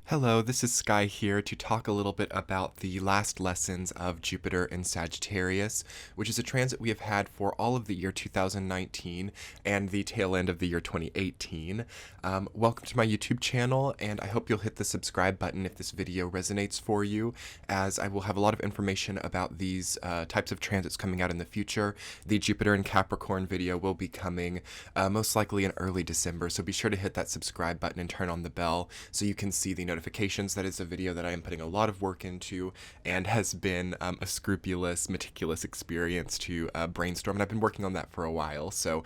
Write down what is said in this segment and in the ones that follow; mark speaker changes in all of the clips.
Speaker 1: Hello, this is Sky here to talk a little bit about the last lessons of Jupiter in Sagittarius, which is a transit we have had for all of the year 2019 and the tail end of the year 2018. Welcome to my YouTube channel, and I hope you'll hit the subscribe button if this video resonates for you, as I will have a lot of information about these types of transits coming out in the future. The Jupiter in Capricorn video will be coming most likely in early December, so be sure to hit that subscribe button and turn on the bell so you can see the notifications. That is a video that I am putting a lot of work into and has been a scrupulous, meticulous experience to brainstorm, and I've been working on that for a while. So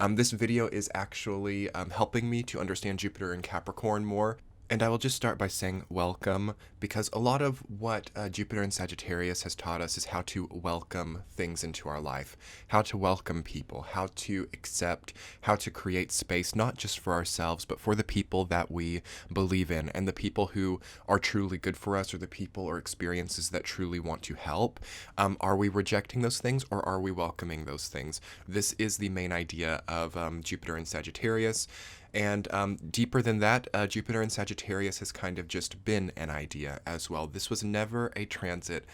Speaker 1: this video is actually helping me to understand Jupiter in Capricorn more. And I will just start by saying welcome, because a lot of what Jupiter in Sagittarius has taught us is how to welcome things into our life, how to welcome people, how to accept, how to create space, not just for ourselves, but for the people that we believe in and the people who are truly good for us, or the people or experiences that truly want to help. Are we rejecting those things, or are we welcoming those things? This is the main idea of Jupiter in Sagittarius. And deeper than that, Jupiter in Sagittarius has kind of just been an idea as well. This was never a transit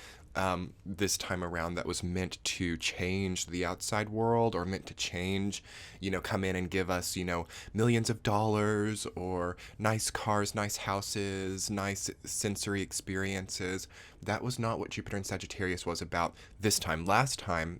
Speaker 1: this time around that was meant to change the outside world, or meant to change, come in and give us, millions of dollars or nice cars, nice houses, nice sensory experiences. That was not what Jupiter in Sagittarius was about this time. Last time,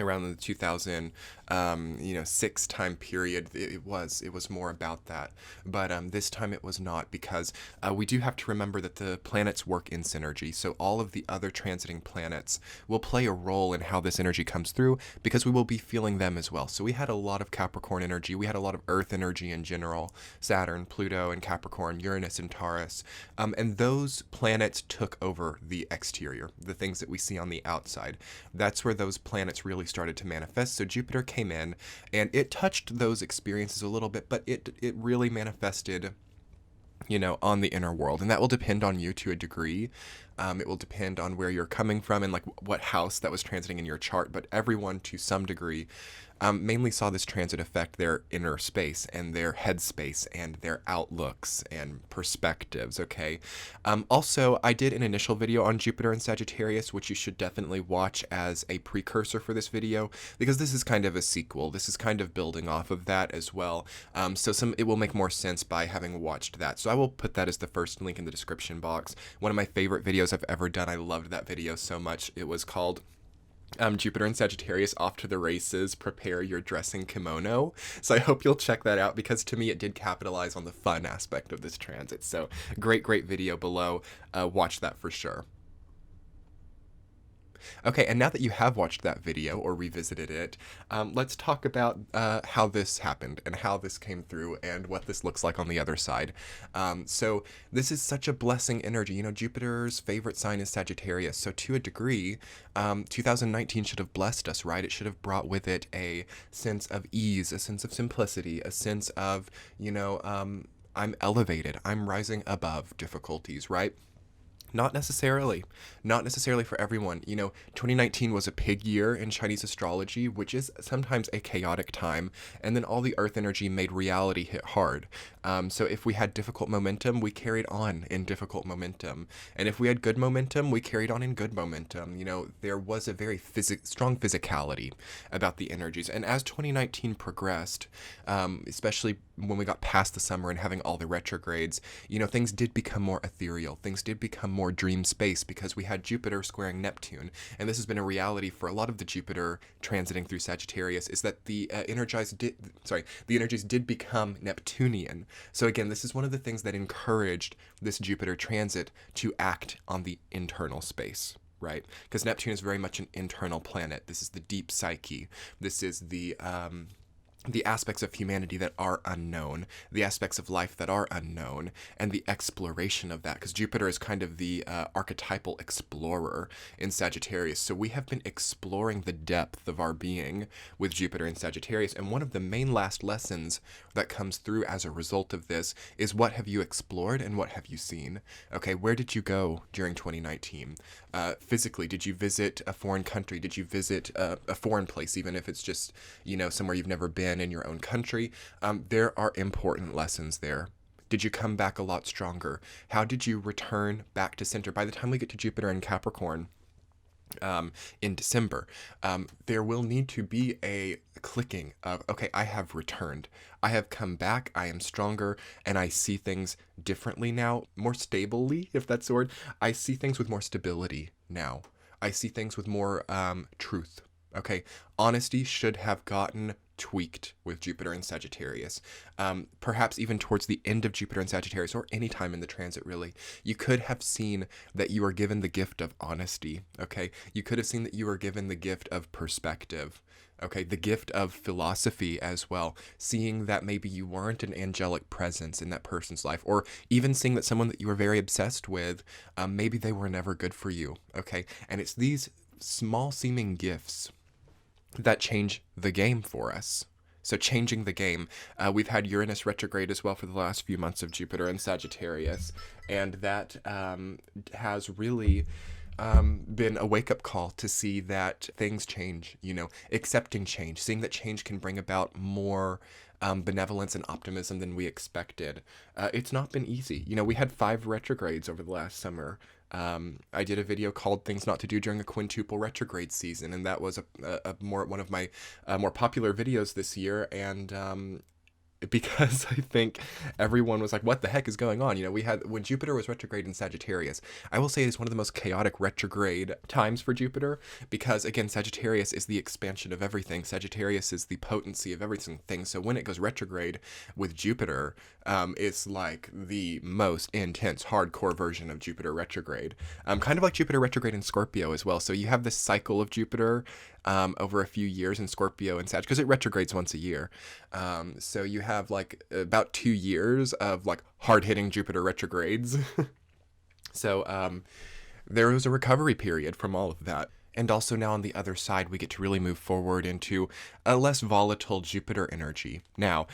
Speaker 1: around the 2006 time period, it was more about that. But this time it was not, because we do have to remember that the planets work in synergy. So all of the other transiting planets will play a role in how this energy comes through, because we will be feeling them as well. So we had a lot of Capricorn energy. We had a lot of Earth energy in general. Saturn, Pluto, and Capricorn, Uranus, and Taurus. And those planets took over the exterior, the things that we see on the outside. That's where those planets really started to manifest. So Jupiter came in and it touched those experiences a little bit, but it really manifested on the inner world. And that will depend on you to a degree. It will depend on where you're coming from and what house that was transiting in your chart. But everyone, to some degree, mainly saw this transit affect their inner space and their head space and their outlooks and perspectives, okay? Also, I did an initial video on Jupiter and Sagittarius, which you should definitely watch as a precursor for this video, because this is kind of a sequel. This is kind of building off of that as well. So it will make more sense by having watched that. So I will put that as the first link in the description box. One of my favorite videos I've ever done. I loved that video so much. It was called Jupiter and Sagittarius Off to the Races, Prepare Your Dressing Kimono. So I hope you'll check that out, because to me it did capitalize on the fun aspect of this transit. So great video below. Watch that for sure. Okay, and now that you have watched that video or revisited it, let's talk about how this happened and how this came through and what this looks like on the other side. So this is such a blessing energy. Jupiter's favorite sign is Sagittarius. So to a degree, 2019 should have blessed us, right? It should have brought with it a sense of ease, a sense of simplicity, a sense of, I'm elevated, I'm rising above difficulties, right? Not necessarily for everyone. 2019 was a pig year in Chinese astrology, which is sometimes a chaotic time. And then all the earth energy made reality hit hard. So if we had difficult momentum, we carried on in difficult momentum. And if we had good momentum, we carried on in good momentum. There was a very strong physicality about the energies. And as 2019 progressed, especially when we got past the summer and having all the retrogrades, things did become more ethereal. Things did become more dream space, because we had Jupiter squaring Neptune. And this has been a reality for a lot of the Jupiter transiting through Sagittarius, is that the energies did become Neptunian. So again, this is one of the things that encouraged this Jupiter transit to act on the internal space, right? Because Neptune is very much an internal planet. This is the deep psyche. This is the aspects of humanity that are unknown, the aspects of life that are unknown, and the exploration of that, because Jupiter is kind of the archetypal explorer in Sagittarius. So we have been exploring the depth of our being with Jupiter in Sagittarius, and one of the main last lessons that comes through as a result of this is, what have you explored and what have you seen? Okay, where did you go during 2019? Physically, did you visit a foreign country? Did you visit a foreign place, even if it's just, somewhere you've never been in your own country? There are important lessons there. Did you come back a lot stronger? How did you return back to center? By the time we get to Jupiter in Capricorn, in December, there will need to be a clicking of, okay, I have returned. I have come back. I am stronger, and I see things differently now, more stably, if that's the word. I see things with more stability now. I see things with more truth. Okay, honesty should have gotten tweaked with Jupiter and Sagittarius. Perhaps even towards the end of Jupiter and Sagittarius, or any time in the transit, really. You could have seen that you are given the gift of honesty, okay? You could have seen that you are given the gift of perspective, okay? The gift of philosophy as well. Seeing that maybe you weren't an angelic presence in that person's life, or even seeing that someone that you were very obsessed with, maybe they were never good for you, okay? And it's these small seeming gifts that change the game for us. So changing the game. We've had Uranus retrograde as well for the last few months of Jupiter and Sagittarius. And that has really been a wake-up call to see that things change, accepting change, seeing that change can bring about more benevolence and optimism than we expected. It's not been easy. We had 5 retrogrades over the last summer. I did a video called Things Not to Do During a Quintuple Retrograde Season, and that was one of my more popular videos this year, and because I think everyone was like, what the heck is going on? We had, when Jupiter was retrograde in Sagittarius, I will say it's one of the most chaotic retrograde times for Jupiter, because again, Sagittarius is the expansion of everything. Sagittarius is the potency of everything. So when it goes retrograde with Jupiter, it's like the most intense, hardcore version of Jupiter retrograde. Kind of like Jupiter retrograde in Scorpio as well. So you have this cycle of Jupiter over a few years in Scorpio and Sag, because it retrogrades once a year. So you have like about 2 years of like hard-hitting Jupiter retrogrades. So there was a recovery period from all of that. And also now on the other side, we get to really move forward into a less volatile Jupiter energy. Now,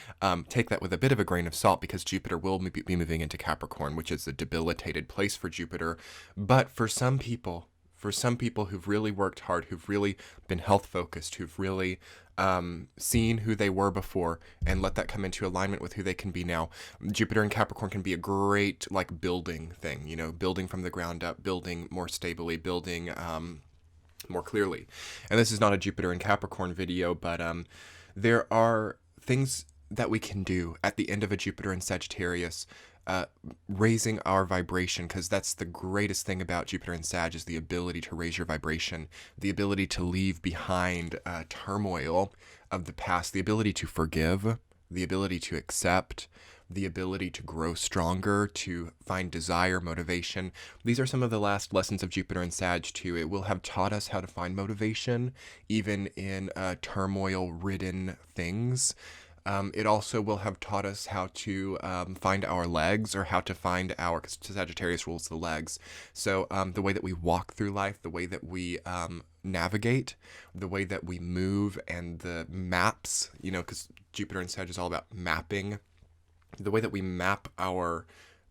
Speaker 1: take that with a bit of a grain of salt, because Jupiter will be moving into Capricorn, which is a debilitated place for Jupiter. But for some people who've really worked hard, who've really been health focused, who've really seen who they were before and let that come into alignment with who they can be now, Jupiter in Capricorn can be a great like building thing, building from the ground up, building more stably, building more clearly. And this is not a Jupiter in Capricorn video, but there are things that we can do at the end of a Jupiter in Sagittarius, raising our vibration, because that's the greatest thing about Jupiter and Sag, is the ability to raise your vibration, the ability to leave behind turmoil of the past, the ability to forgive, the ability to accept, the ability to grow stronger, to find desire, motivation. These are some of the last lessons of Jupiter and Sag too. It will have taught us how to find motivation, even in turmoil-ridden things. It also will have taught us how to find our legs, or how to find because Sagittarius rules the legs. So the way that we walk through life, the way that we navigate, the way that we move, and the maps, because Jupiter and Sag is all about mapping, the way that we map our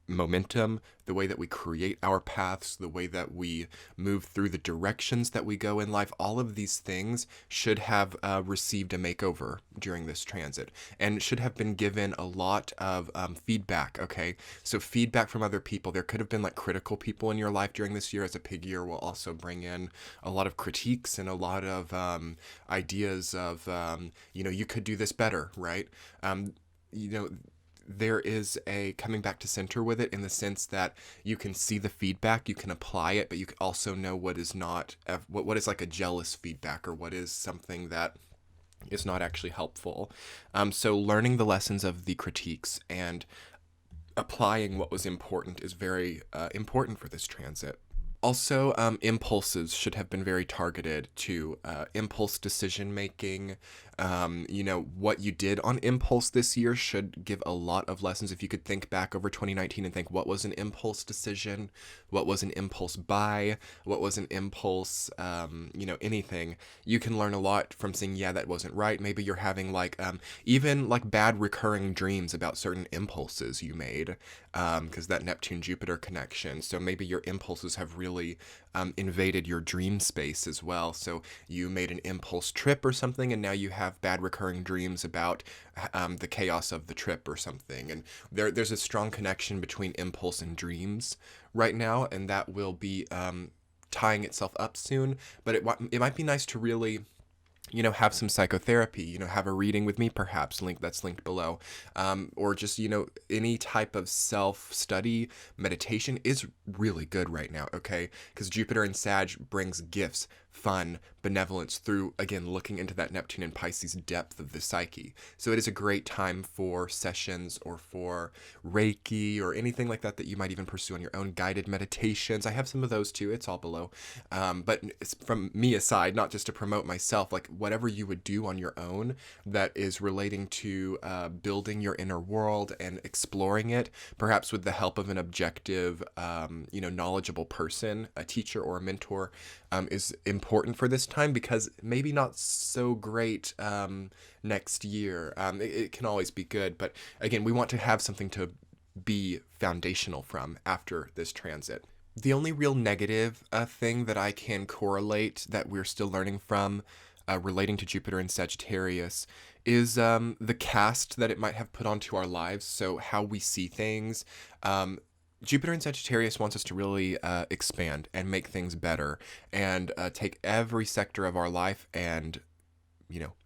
Speaker 1: momentum, the way that we create our paths, the way that we move through the directions that we go in life, all of these things should have received a makeover during this transit, and should have been given a lot of feedback, okay? So feedback from other people. There could have been like critical people in your life during this year, as a pig year will also bring in a lot of critiques and a lot of ideas of, you could do this better, right? There is a coming back to center with it, in the sense that you can see the feedback, you can apply it, but you can also know what is not, what is like a jealous feedback, or what is something that is not actually helpful. So learning the lessons of the critiques and applying what was important is very important for this transit. Also, impulses should have been very targeted to impulse decision making. What you did on impulse this year should give a lot of lessons. If you could think back over 2019 and think, what was an impulse decision? What was an impulse buy? What was an impulse, anything? You can learn a lot from saying, yeah, that wasn't right. Maybe you're having even bad recurring dreams about certain impulses you made, because that Neptune-Jupiter connection. So maybe your impulses have really invaded your dream space as well. So you made an impulse trip or something, and now you have have bad recurring dreams about the chaos of the trip or something. And there's a strong connection between impulse and dreams right now, and that will be tying itself up soon. But it might be nice to really, have some psychotherapy, have a reading with me, perhaps, that's linked below, or just, any type of self-study. Meditation is really good right now, okay? Because Jupiter in Sag brings gifts, fun, benevolence through, again, looking into that Neptune and Pisces depth of the psyche. So it is a great time for sessions or for Reiki or anything like that you might even pursue on your own, guided meditations. I have some of those too. It's all below. But from me aside, not just to promote myself, like whatever you would do on your own that is relating to building your inner world and exploring it, perhaps with the help of an objective, knowledgeable person, a teacher or a mentor, is important for this time, because maybe not so great next year. It can always be good, but again, we want to have something to be foundational from after this transit. The only real negative thing that I can correlate that we're still learning from relating to Jupiter and Sagittarius is the cast that it might have put onto our lives, so how we see things. Jupiter in Sagittarius wants us to really expand and make things better, and take every sector of our life and,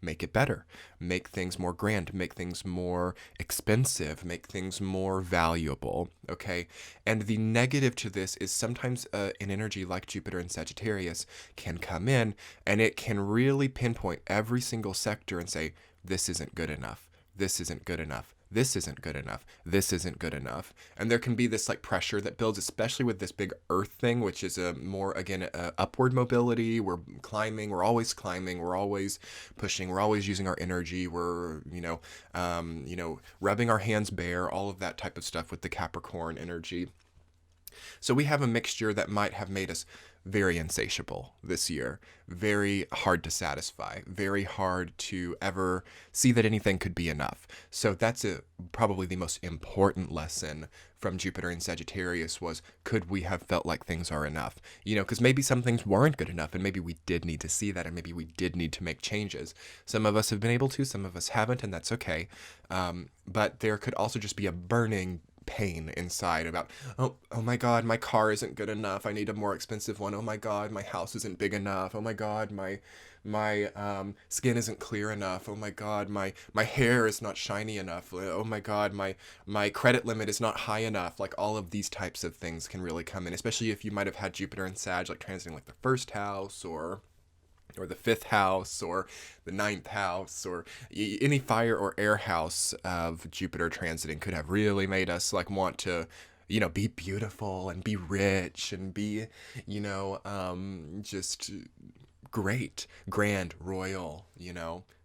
Speaker 1: make it better, make things more grand, make things more expensive, make things more valuable, okay? And the negative to this is sometimes an energy like Jupiter in Sagittarius can come in, and it can really pinpoint every single sector and say, this isn't good enough, this isn't good enough, this isn't good enough, this isn't good enough. And there can be this like pressure that builds, especially with this big earth thing, which is a more, again, upward mobility. We're climbing, we're always pushing, we're always using our energy. We're, rubbing our hands bare, all of that type of stuff with the Capricorn energy. So we have a mixture that might have made us very insatiable this year, very hard to satisfy, very hard to ever see that anything could be enough. So that's probably the most important lesson from Jupiter in Sagittarius was, could we have felt like things are enough? Because maybe some things weren't good enough, and maybe we did need to see that, and maybe we did need to make changes. Some of us have been able to, some of us haven't, and that's okay. But there could also just be a burning pain inside about, oh my God, my car isn't good enough, I need a more expensive one. Oh my God, my house isn't big enough. Oh my God, my skin isn't clear enough. Oh my God, my hair is not shiny enough. Oh my God, my credit limit is not high enough. Like all of these types of things can really come in, especially if you might have had Jupiter and Sag like transiting like the first house or the fifth house or the ninth house, or any fire or air house of Jupiter transiting could have really made us like want to, be beautiful and be rich and be, just great, grand, royal,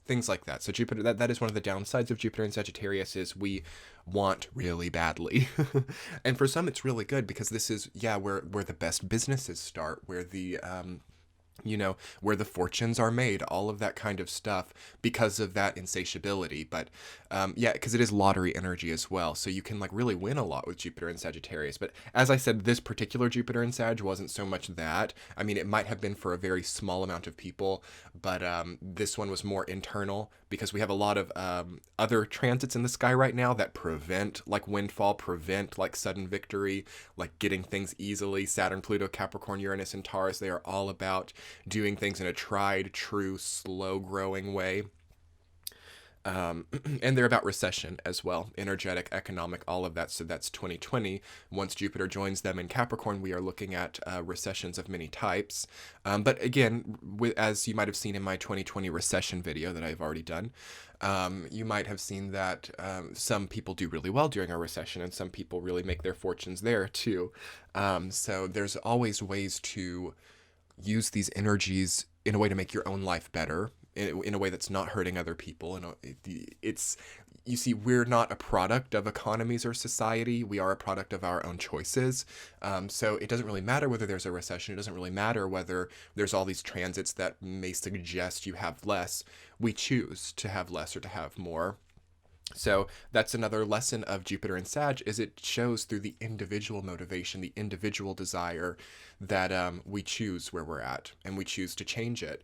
Speaker 1: things like that. So Jupiter, that is one of the downsides of Jupiter in Sagittarius, is we want really badly. And for some it's really good, because this is, where the best businesses start, where the where the fortunes are made, all of that kind of stuff, because of that insatiability. But because it is lottery energy as well, so you can like really win a lot with Jupiter and Sagittarius. But as I said, this particular Jupiter and Sag wasn't so much that. I mean, it might have been for a very small amount of people, but this one was more internal, because we have a lot of other transits in the sky right now that prevent like windfall, prevent like sudden victory, like getting things easily. Saturn, Pluto, Capricorn, Uranus, and Taurus, they are all about doing things in a tried, true, slow-growing way. And they're about recession as well, energetic, economic, all of that. So that's 2020. Once Jupiter joins them in Capricorn, we are looking at recessions of many types. But again, as you might have seen in my 2020 recession video that I've already done, you might have seen that some people do really well during a recession, and some people really make their fortunes there too. So there's always ways to use these energies in a way to make your own life better, in a way that's not hurting other people. And you see, we're not a product of economies or society. We are a product of our own choices. So it doesn't really matter whether there's a recession. It doesn't really matter whether there's all these transits that may suggest you have less. We choose to have less or to have more. So that's another lesson of Jupiter and Sag, is it shows through the individual motivation, the individual desire, that we choose where we're at, and we choose to change it.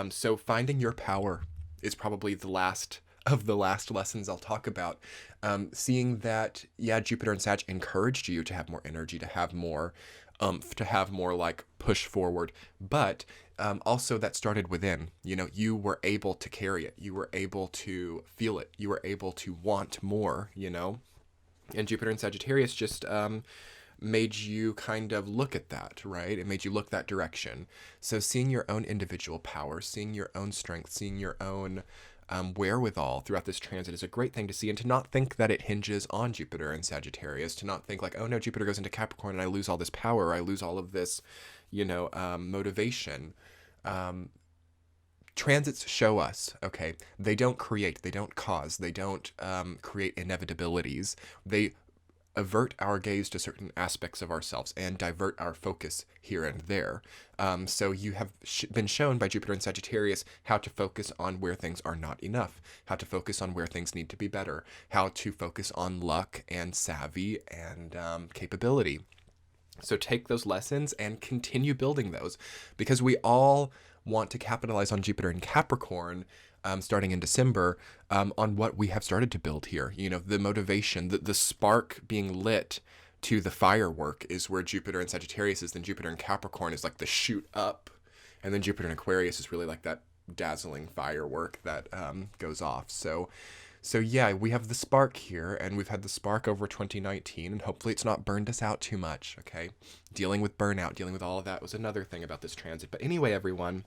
Speaker 1: So finding your power is probably the last of the last lessons I'll talk about. Seeing that, yeah, Jupiter and Sag encouraged you to have more energy, to have more to have more like push forward, but also that started within. You know, you were able to carry it, you were able to feel it, you were able to want more, you know. And Jupiter and Sagittarius just made you kind of look at that, right? It made you look that direction. So seeing your own individual power, seeing your own strength, seeing your own wherewithal throughout this transit is a great thing to see, and to not think that it hinges on Jupiter and Sagittarius, to not think like, oh no, Jupiter goes into Capricorn and I lose all this power, or I lose all of this, you know, motivation. Transits show us, okay, they don't create, they don't cause, they don't create inevitabilities. They avert our gaze to certain aspects of ourselves and divert our focus here and there. So you have been shown by Jupiter and Sagittarius how to focus on where things are not enough, how to focus on where things need to be better, how to focus on luck and savvy and capability. So take those lessons and continue building those, because we all want to capitalize on Jupiter and Capricorn starting in December, on what we have started to build here. You know, the motivation, the spark being lit to the firework is where Jupiter and Sagittarius is. Then Jupiter and Capricorn is like the shoot up. And then Jupiter and Aquarius is really like that dazzling firework that goes off. So yeah, we have the spark here, and we've had the spark over 2019, and hopefully it's not burned us out too much, okay? Dealing with burnout, dealing with all of that was another thing about this transit. But anyway, everyone,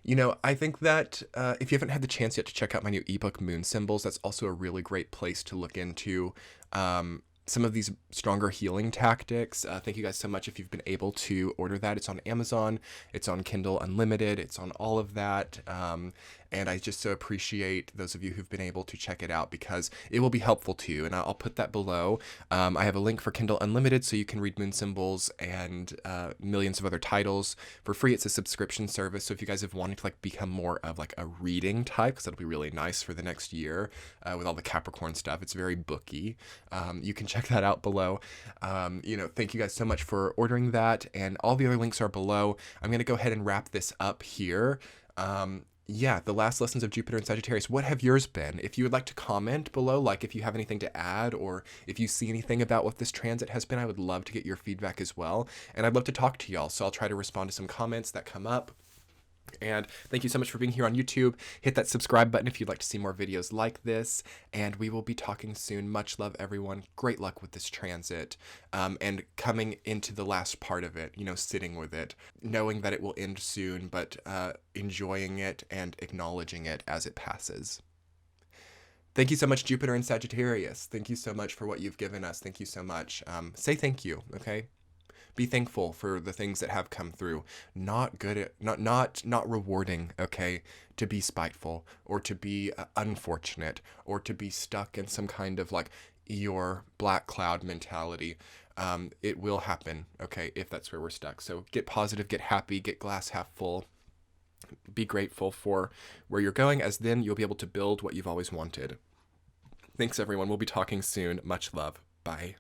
Speaker 1: you know, I think that if you haven't had the chance yet to check out my new ebook, Moon Symbols, that's also a really great place to look into some of these stronger healing tactics. Thank you guys so much if you've been able to order that. It's on Amazon, it's on Kindle Unlimited, it's on all of that. And I just so appreciate those of you who've been able to check it out, because it will be helpful to you. And I'll put that below. I have a link for Kindle Unlimited, so you can read Moon Symbols and millions of other titles for free. It's a subscription service. So if you guys have wanted to like become more of like a reading type, because that'll be really nice for the next year with all the Capricorn stuff. It's very booky. You can check that out below. You know, thank you guys so much for ordering that, and all the other links are below. I'm going to go ahead and wrap this up here. Yeah, the last lessons of Jupiter and Sagittarius. What have yours been? If you would like to comment below, like if you have anything to add, or if you see anything about what this transit has been, I would love to get your feedback as well. And I'd love to talk to y'all, so I'll try to respond to some comments that come up. And thank you so much for being here on YouTube. Hit that subscribe button if you'd like to see more videos like this. And we will be talking soon. Much love, everyone. Great luck with this transit. And coming into the last part of it, you know, sitting with it, knowing that it will end soon, but enjoying it and acknowledging it as it passes. Thank you so much, Jupiter and Sagittarius. Thank you so much for what you've given us. Thank you so much. Say thank you, okay? Be thankful for the things that have come through. Not good at, not rewarding, okay, to be spiteful or to be unfortunate or to be stuck in some kind of like your black cloud mentality. It will happen, okay, if that's where we're stuck. So get positive, get happy, get glass half full. Be grateful for where you're going, as then you'll be able to build what you've always wanted. Thanks, everyone. We'll be talking soon. Much love. Bye.